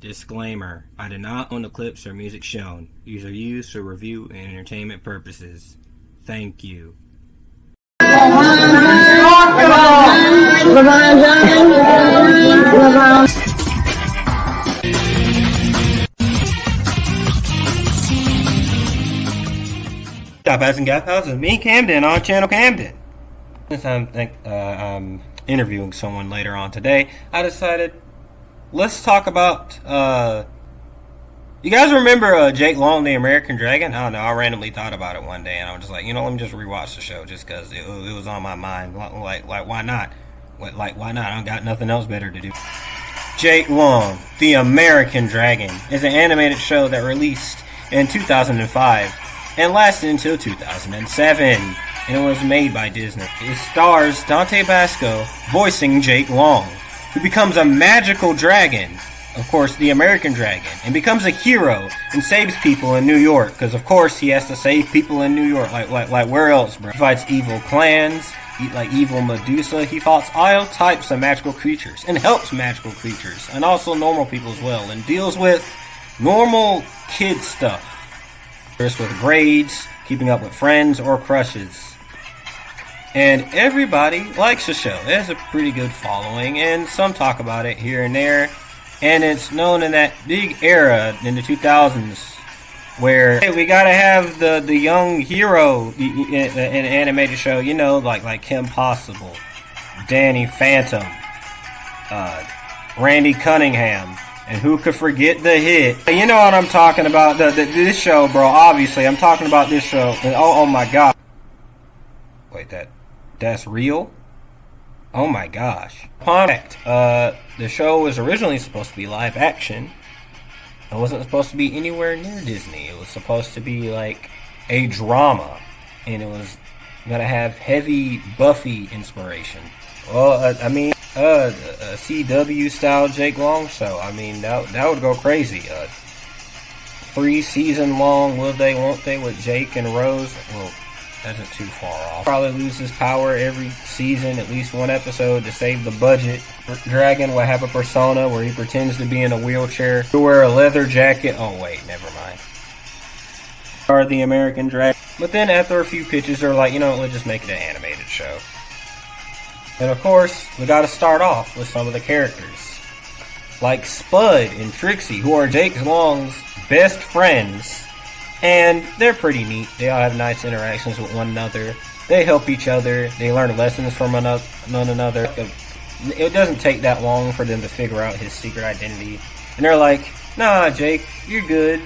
Disclaimer: I do not own the clips or music shown. These are used for review and entertainment purposes. Thank you. Guys and Gap House is me, Camden, on Channel Camden. Since I'm interviewing someone later on today, I decided let's talk about. You guys remember Jake Long, the American Dragon? I don't know. I randomly thought about it one day, and I was just like, let me just rewatch the show just because it was on my mind. Like, why not? Why not? I don't got nothing else better to do. Jake Long, the American Dragon, is an animated show that released in 2005 and lasted until 2007, and it was made by Disney. It stars Dante Basco voicing Jake Long, who becomes a magical dragon, of course the American Dragon, and becomes a hero and saves people in New York, because of course he has to save people in New York, like where else, bro? He fights evil clans, like evil Medusa. He fights all types of magical creatures, and helps magical creatures, and also normal people as well, and deals with normal kid stuff. With grades, keeping up with friends or crushes. And everybody likes the show. It has a pretty good following, and some talk about it here and there. And it's known in that big era in the 2000s where, hey, we gotta have the young hero in an animated show, like Kim Possible, Danny Phantom, Randy Cunningham. And who could forget the hit? You know what I'm talking about? This show, bro. Obviously, I'm talking about this show. And oh my god! Wait, that's real? Oh my gosh! The show was originally supposed to be live action. It wasn't supposed to be anywhere near Disney. It was supposed to be like a drama, and it was gonna have heavy Buffy inspiration. Well, a CW style Jake Long show. I mean, that would go crazy. 3-season long, will they, won't they, with Jake and Rose. Well, that's not too far off. Probably loses power every season, at least one episode to save the budget. Dragon will have a persona where he pretends to be in a wheelchair, to wear a leather jacket. Oh wait, never mind. Or the American Dragon. But then after a few pitches, they're like, let's just make it an animated show. And of course, we gotta start off with some of the characters. Like Spud and Trixie, who are Jake Long's best friends. And they're pretty neat. They all have nice interactions with one another. They help each other. They learn lessons from one another. It doesn't take that long for them to figure out his secret identity. And they're like, nah, Jake, you're good.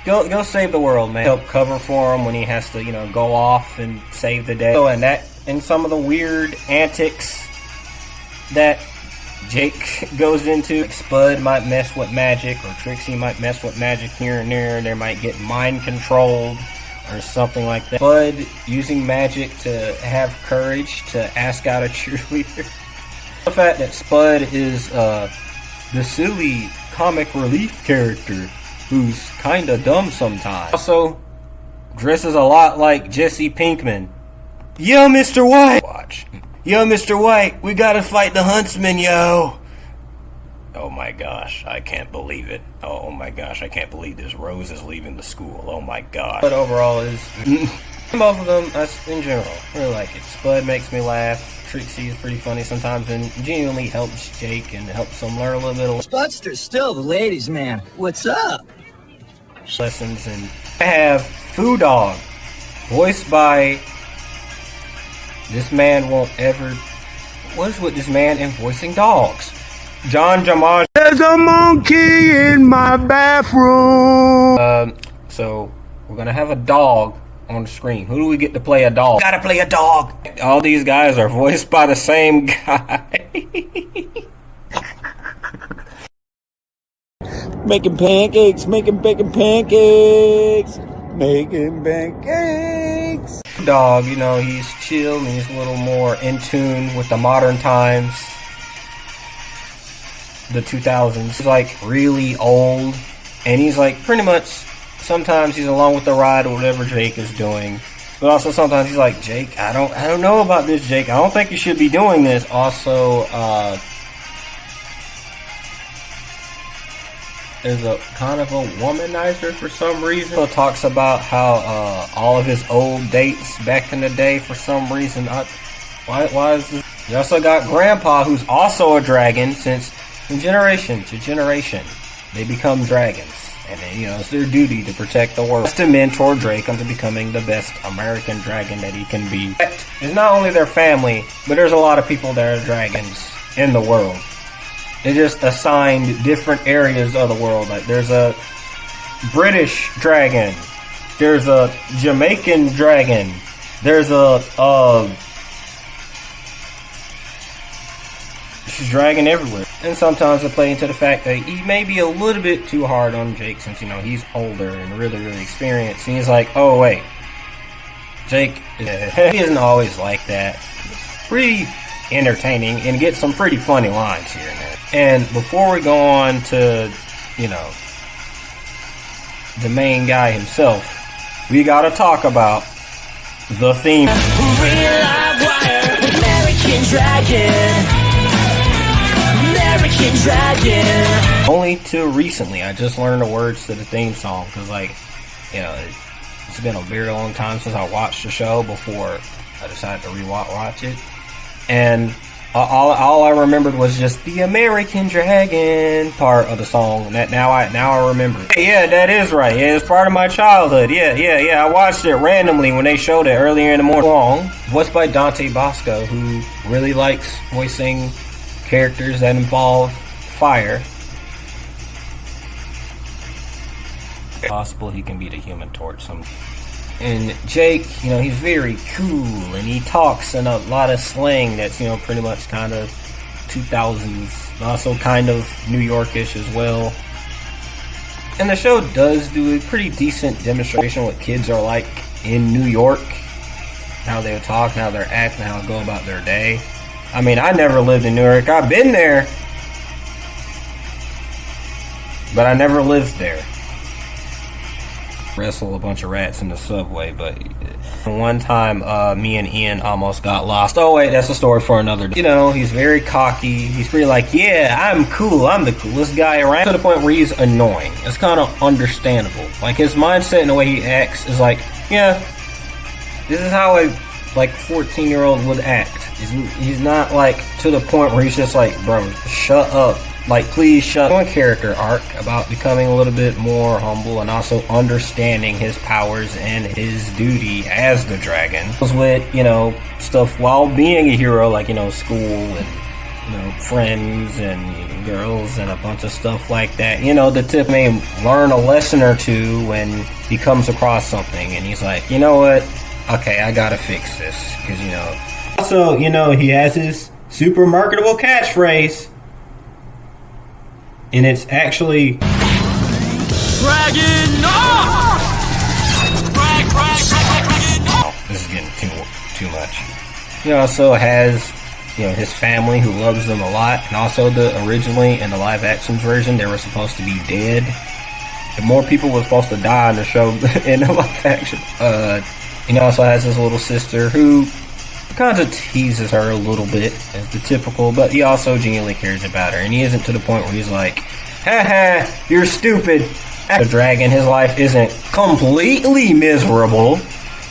Go save the world, man. Help cover for him when he has to, go off and save the day. And some of the weird antics that Jake goes into. Like Spud might mess with magic, or Trixie might mess with magic here and there. They might get mind controlled or something like that. Spud using magic to have courage to ask out a cheerleader. The fact that Spud is the silly comic relief character who's kinda dumb sometimes. Also dresses a lot like Jesse Pinkman. Yo, Mr. White! Watch. Yo, Mr. White, we gotta fight the huntsman, yo! Oh my gosh, I can't believe it. Oh my gosh, I can't believe this Rose is leaving the school. Oh my gosh. But overall is... both of them, in general, I really like it. Spud makes me laugh. Trixie is pretty funny sometimes and genuinely helps Jake and helps him learn a little bit of... Spudster's still the ladies' man. What's up? Lessons. And I have Foo Dog, voiced by... This man won't ever... What is with this man and voicing dogs? John Jamaj. There's a monkey in my bathroom. So we're gonna have a dog on the screen. Who do we get to play a dog? Gotta play a dog. All these guys are voiced by the same guy. Making pancakes, making bacon pancakes, making pancakes. Dog, he's chill and he's a little more in tune with the modern times. The 2000s. He's like really old, and he's like pretty much, sometimes he's along with the ride or whatever Jake is doing, but also sometimes he's like, Jake, I don't know about this, Jake. I don't think you should be doing this. Also, is a kind of a womanizer for some reason. It talks about how all of his old dates back in the day, for some reason, why is this? You also got Grandpa, who's also a dragon, since from generation to generation they become dragons, and then, it's their duty to protect the world, to mentor Drake into becoming the best American dragon that he can be. It's not only their family, but there's a lot of people that are dragons in the world. They just assigned different areas of the world. Like, there's a British dragon, there's a Jamaican dragon, there's a dragon everywhere. And sometimes they play into the fact that he may be a little bit too hard on Jake, since he's older and really, really experienced. And he's like, oh wait, Jake, he isn't always like that. Pretty entertaining and get some pretty funny lines here and there. And before we go on to, the main guy himself, we gotta talk about the theme. Real live wire, American Dragon. American Dragon. Only till recently, I just learned the words to the theme song, because, it's been a very long time since I watched the show before I decided to rewatch it. And all I remembered was just the American Dragon part of the song. That now I remember. Yeah, that is right. Yeah, it's part of my childhood. Yeah. I watched it randomly when they showed it earlier in the morning. Voiced by Dante Bosco, who really likes voicing characters that involve fire. Possible he can be the Human Torch some. And Jake, he's very cool, and he talks in a lot of slang that's, pretty much kind of 2000s, also kind of New Yorkish as well. And the show does do a pretty decent demonstration what kids are like in New York, how they talk, how they act, and how they go about their day. I mean, I never lived in New York. I've been there, but I never lived there. Wrestle a bunch of rats in the subway, but one time me and Ian almost got lost. Oh wait, that's a story for another day. He's very cocky. He's pretty like, yeah, I'm cool, I'm the coolest guy around, to the point where he's annoying. It's kind of understandable. Like, his mindset and the way he acts is like, yeah, this is how a 14-year-old would act. He's not to the point where he's just like, bro, shut up. Please shut. One character arc about becoming a little bit more humble and also understanding his powers and his duty as the dragon. With, stuff while being a hero, school and, friends and girls and a bunch of stuff like that. The tip may learn a lesson or two when he comes across something and he's like, you know what? Okay, I gotta fix this. Because, Also, he has his super marketable catchphrase. And it's actually Dragon! No! This is getting too much. He also has, his family who loves them a lot, and also originally in the live action version they were supposed to be dead. And more people were supposed to die in the show in the live action. He also has his little sister who kind of teases her a little bit as the typical, but he also genuinely cares about her, and he isn't to the point where he's like, haha, you're stupid. The dragon, his life isn't completely miserable,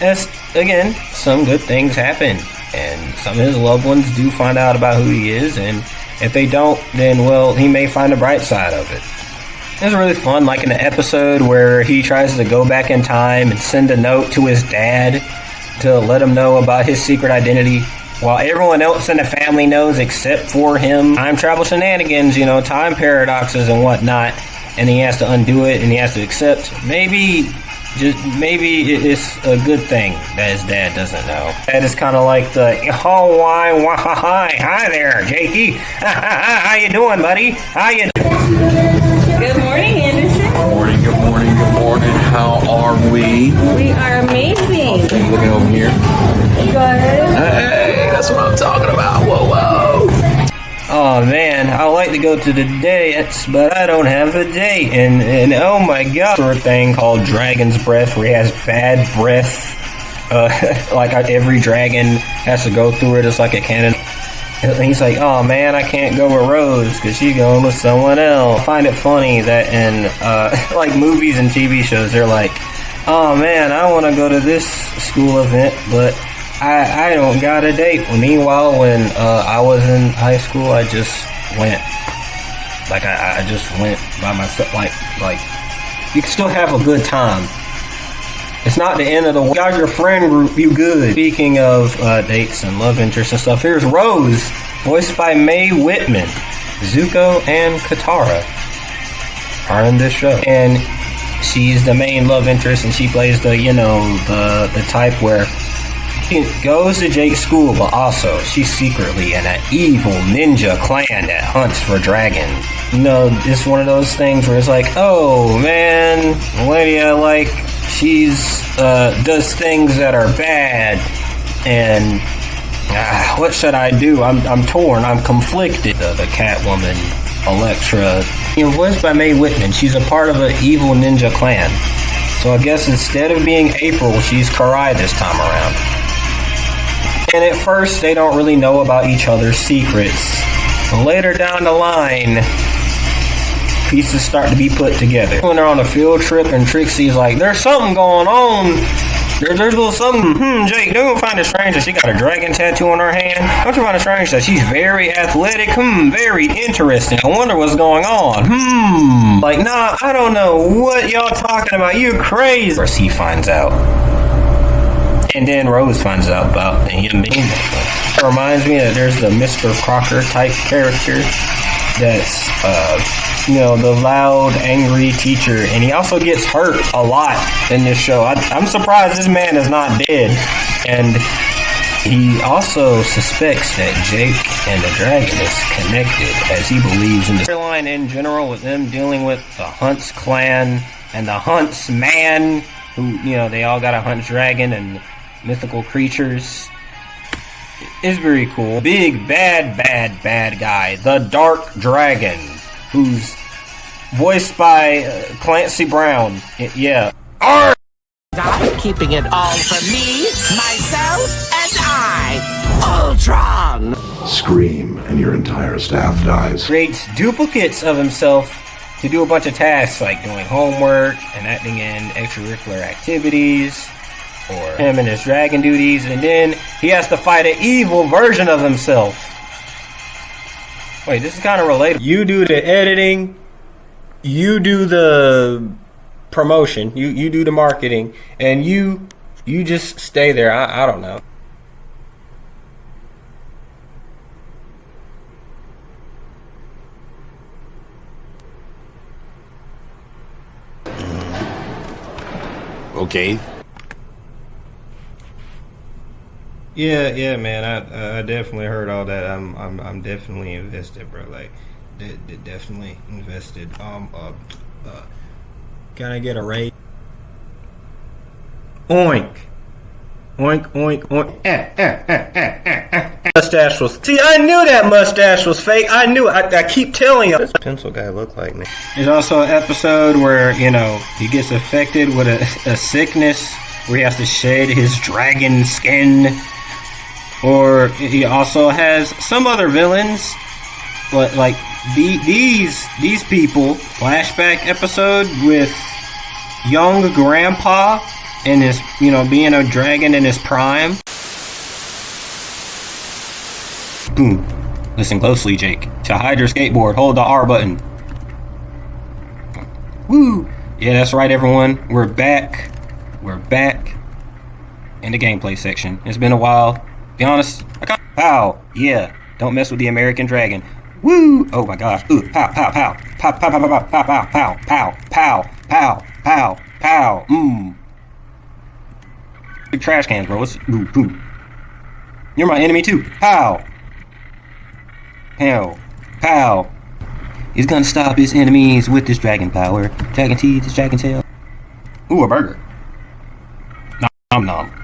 as again, some good things happen, and some of his loved ones do find out about who he is, and if they don't, then he may find the bright side of it. It's really fun, in the episode where he tries to go back in time and send a note to his dad to let him know about his secret identity, while everyone else in the family knows except for him. Time travel shenanigans, time paradoxes and whatnot, and he has to undo it, and he has to accept maybe it's a good thing that his dad doesn't know. That is kind of like the, hi there, Jakey. How you doing, buddy? How you doing? Good morning, Anderson. Good morning. How are we? We are amazing. Okay, looking over here. Good. Hey, that's what I'm talking about. Whoa. Oh man, I like to go to the dance, but I don't have a date. And oh my god, a thing called Dragon's Breath, where he has bad breath. Every dragon has to go through it. It's like a canon. And he's like, oh man, I can't go with Rose because she's going with someone else. I find it funny that in like movies and TV shows, they're like, oh man, I want to go to this school event, but I don't got a date. Well, meanwhile, when I was in high school, I just went. Like, I just went by myself. Like, you can still have a good time. It's not the end of the world. You got your friend group, you good. Speaking of dates and love interests and stuff, here's Rose, voiced by Mae Whitman. Zuko and Katara are in this show. And she's the main love interest, and she plays the, you know, the type where she goes to Jake's school, but also she's secretly in an evil ninja clan that hunts for dragons. You know, it's one of those things where it's like, oh man, lady I like, she's does things that are bad, and what should I do? I'm torn. I'm conflicted. The Catwoman, Elektra, you know, voiced by Mae Whitman. She's a part of an evil ninja clan. So I guess instead of being April, she's Karai this time around. And at first, they don't really know about each other's secrets. But later down the line, pieces start to be put together. When they're on a field trip and Trixie's like, there's something going on. There's a little something. Jake, don't find it strange that she got a dragon tattoo on her hand? Don't you find it strange that she's very athletic? Very interesting. I wonder what's going on. Like, nah, I don't know what y'all talking about. You crazy. First he finds out. And then Rose finds out about him being there. It reminds me that there's the Mr. Crocker type character that's, you know, the loud, angry teacher, and he also gets hurt a lot in this show. I'm surprised this man is not dead, and he also suspects that Jake and the dragon is connected, as he believes in the storyline in general, with them dealing with the Hunts clan and the Hunts man, who, you know, they all got a Hunts dragon and mythical creatures. It's very cool. Big, bad guy, the Dark Dragon, who's voiced by Clancy Brown. Yeah. I'm keeping it all for me, myself, and I, Ultron. Scream and your entire staff dies. Creates duplicates of himself to do a bunch of tasks like doing homework and acting in extracurricular activities, or him and his dragon duties, and then he has to fight an evil version of himself. Wait, this is kind of relatable. You do the editing, you do the promotion, you do the marketing, and you just stay there. I don't know. Okay. Yeah, man. I definitely heard all that. I'm definitely invested, bro. Like, definitely invested. Can I get a raise? Oink, oink, oink, oink. Mustache was. See, I knew that mustache was fake. I knew. I keep telling you. This pencil guy look like me. There's also an episode where, you know, he gets affected with a sickness where he has to shed his dragon skin. Or he also has some other villains, but like these people. Flashback episode with young grandpa and his, you know, being a dragon in his prime. Boom. Listen closely, Jake. To hide your skateboard, hold the R button. Woo! Yeah, that's right, everyone. We're back. We're back in the gameplay section. It's been a while. Be honest, I got pow. Yeah, don't mess with the American dragon. Woo! Oh my gosh. Ooh, pow, pow, pow. Pow, pow, pow, pow, pow, pow, pow, pow, pow, pow, pow, pow. Big trash cans, bro. What's ooh, boom. You're my enemy too. Pow. Pow. Pow. He's gonna stop his enemies with this dragon power. Dragon teeth, his dragon tail. Ooh, a burger. Nom nom.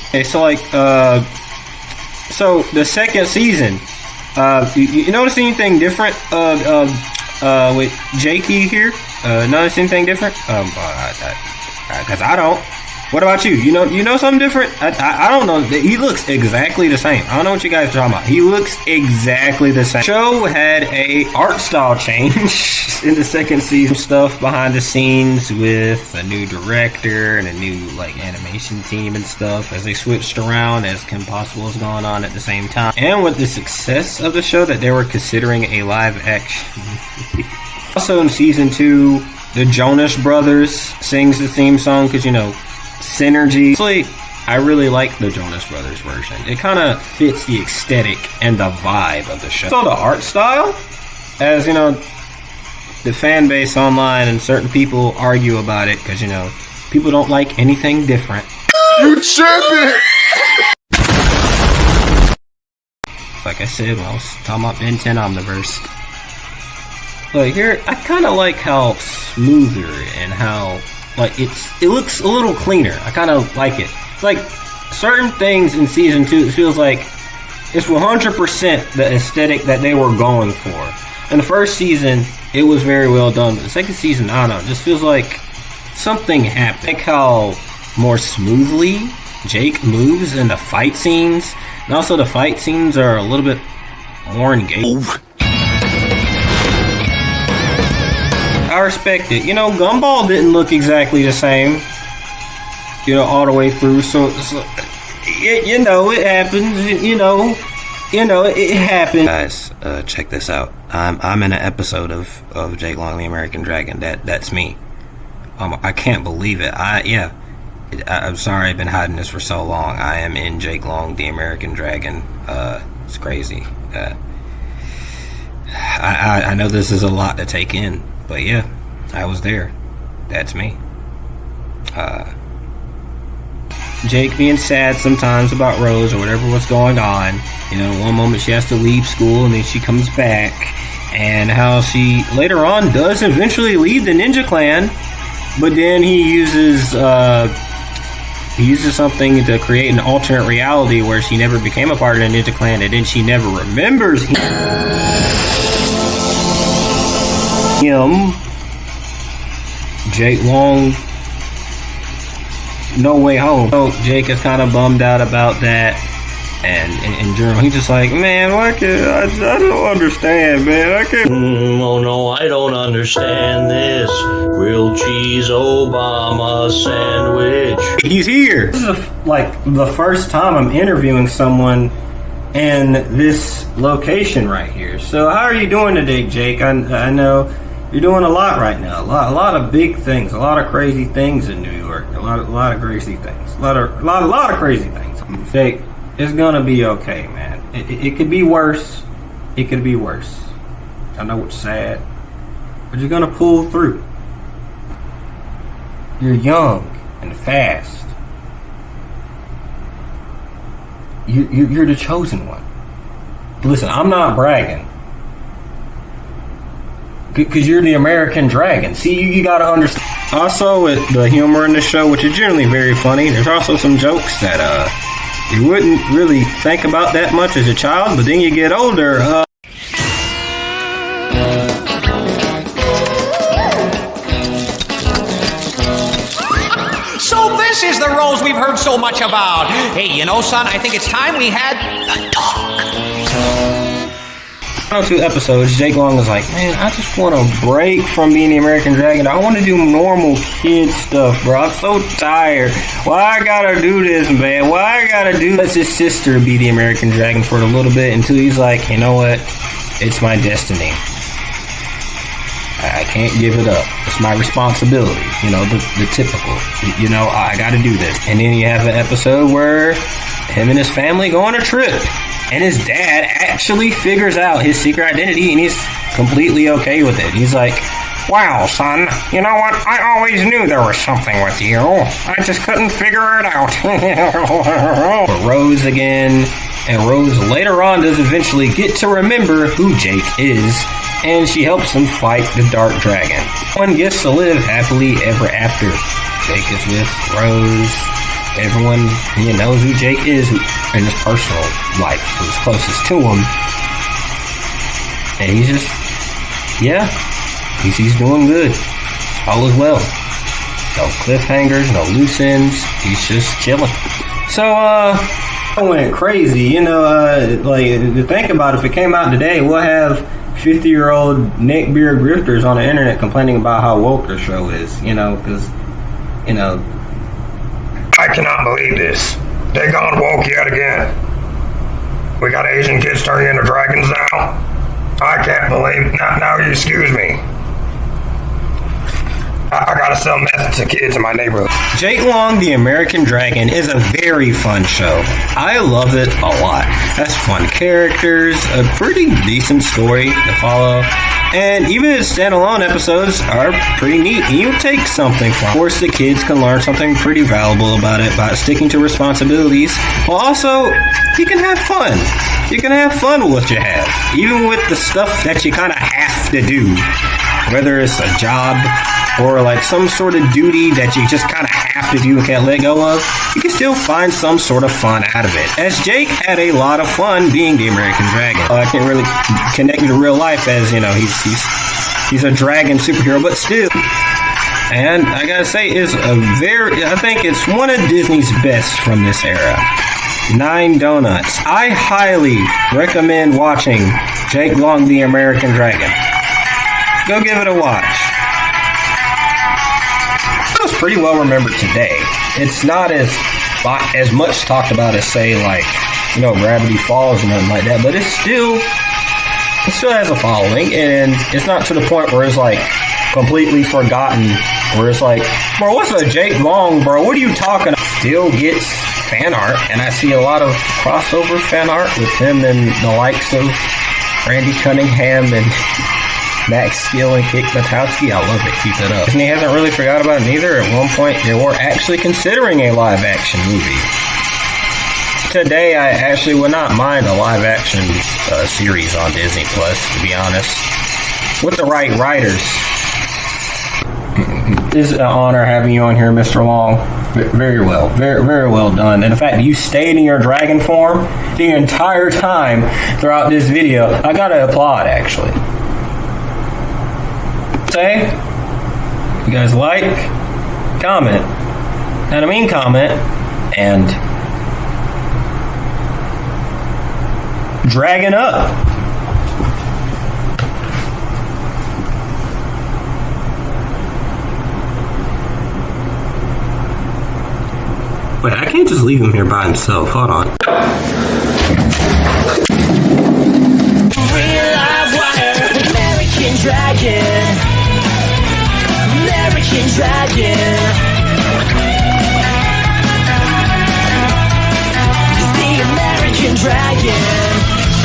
Okay, so like, so the second season You notice anything different with Jakey here? Notice anything different? Because I don't. What about you? You know something different? I don't know. He looks exactly the same. I don't know what you guys are talking about. He looks exactly the same. The show had a art style change in the second season. Stuff behind the scenes with a new director and a new animation team and stuff as they switched around as Kim Possible was going on at the same time. And with the success of the show that they were considering a live action. Also in season 2, the Jonas Brothers sings the theme song because synergy. Actually, I really like the Jonas Brothers version. It kind of fits the aesthetic and the vibe of the show. So the art style, as the fan base online and certain people argue about it because people don't like anything different. You tripping? Like I said when I was talking about Ben 10 Omniverse. But here, I kind of like how smoother and how it looks a little cleaner. I kind of like it. It's like certain things in season 2, it feels like it's 100% the aesthetic that they were going for. In the first season, it was very well done. But the second season, I don't know, it just feels like something happened. Like how more smoothly Jake moves in the fight scenes. And also the fight scenes are a little bit more engaged. I respect it. Gumball didn't look exactly the same, all the way through. So it happens. It happens. Guys, check this out. I'm in an episode of Jake Long, the American Dragon. That's me. I can't believe it. I'm sorry I've been hiding this for so long. I am in Jake Long, the American Dragon. It's crazy. I know this is a lot to take in. But yeah, I was there. That's me. Jake being sad sometimes about Rose or whatever was going on. One moment she has to leave school and then she comes back. And how she later on does eventually leave the Ninja Clan. But then he uses something to create an alternate reality where she never became a part of the Ninja Clan. And then she never remembers him. Jake Long, No Way Home. So Jake is kind of bummed out about that, and in general, he's just like, man, I don't understand, man. I can't. Oh no, I don't understand this grilled cheese Obama sandwich. He's here. This is the first time I'm interviewing someone in this location right here. So how are you doing today, Jake? I know you're doing a lot right now. A lot of big things, a lot of crazy things in New York. A lot of crazy things. A lot of crazy things. Jake, it's gonna be okay, man. It could be worse. It could be worse. I know it's sad, but you're gonna pull through. You're young and fast. You're the chosen one. Listen, I'm not bragging. Because you're the American Dragon. See, you gotta understand. Also, with the humor in the show, which is generally very funny, there's also some jokes that you wouldn't really think about that much as a child, but then you get older. So this is the Rose we've heard so much about. Hey, son, I think it's time we had a talk. On 2 episodes, Jake Long was like, man, I just want a break from being the American Dragon. I want to do normal kid stuff, bro. I'm so tired. Why I gotta do this, man? Why I gotta do this? His sister be the American Dragon for a little bit until he's like, you know what? It's my destiny. I can't give it up. It's my responsibility. The typical. I gotta do this. And then you have an episode where him and his family go on a trip. And his dad actually figures out his secret identity, and he's completely okay with it. He's like, wow, son, you know what? I always knew there was something with you. I just couldn't figure it out. Rose again, and Rose later on does eventually get to remember who Jake is, and she helps him fight the Dark Dragon. One gets to live happily ever after. Jake is with Rose. Everyone knows who Jake is in his personal life, who's closest to him. And he's just, yeah, he's doing good. All is well. No cliffhangers, no loose ends. He's just chilling. So, I went crazy, you know, like, to think about it, if it came out today, we'll have 50-year-old neckbeard grifters on the internet complaining about how woke their show is, you know, because, you know. I cannot believe this. They gone woke yet again. We got Asian kids turning into dragons now. I can't believe, now you excuse me. I gotta sell meth to kids in my neighborhood. Jake Long, the American Dragon, is a very fun show. I love it a lot. Has fun characters, a pretty decent story to follow, and even its standalone episodes are pretty neat. You take something from it. Of course, the kids can learn something pretty valuable about it, about sticking to responsibilities, while also, you can have fun. You can have fun with what you have, even with the stuff that you kind of have to do, whether it's a job, or like some sort of duty that you just kind of have to do and can't let go of, you can still find some sort of fun out of it. As Jake had a lot of fun being the American Dragon. I can't really connect him to real life as, you know, he's a dragon superhero, but still. And I gotta say, I think it's one of Disney's best from this era. 9 Donuts. I highly recommend watching Jake Long, the American Dragon. Go give it a watch. It was pretty well remembered today. It's not as much talked about as, say, like, you know, Gravity Falls and nothing like that, but it still has a following, and it's not to the point where it's like completely forgotten, where it's like, bro, what's a Jake Long, bro? What are you talking about? Still gets fan art, and I see a lot of crossover fan art with him and the likes of Randy Cunningham and Max Steel and Kate Batowski. I love it. Keep it up. Disney hasn't really forgot about it either. At one point, they were actually considering a live-action movie. Today, I actually would not mind a live-action series on Disney Plus, to be honest, with the right writers. It's an honor having you on here, Mr. Long. Very well. Very, very well done. And the fact that you stayed in your dragon form the entire time throughout this video, I gotta applaud, actually. Say, you guys like, comment, and I mean comment, and dragon up. Wait, I can't just leave him here by himself. Hold on. Real live wire, American Dragon. American Dragon.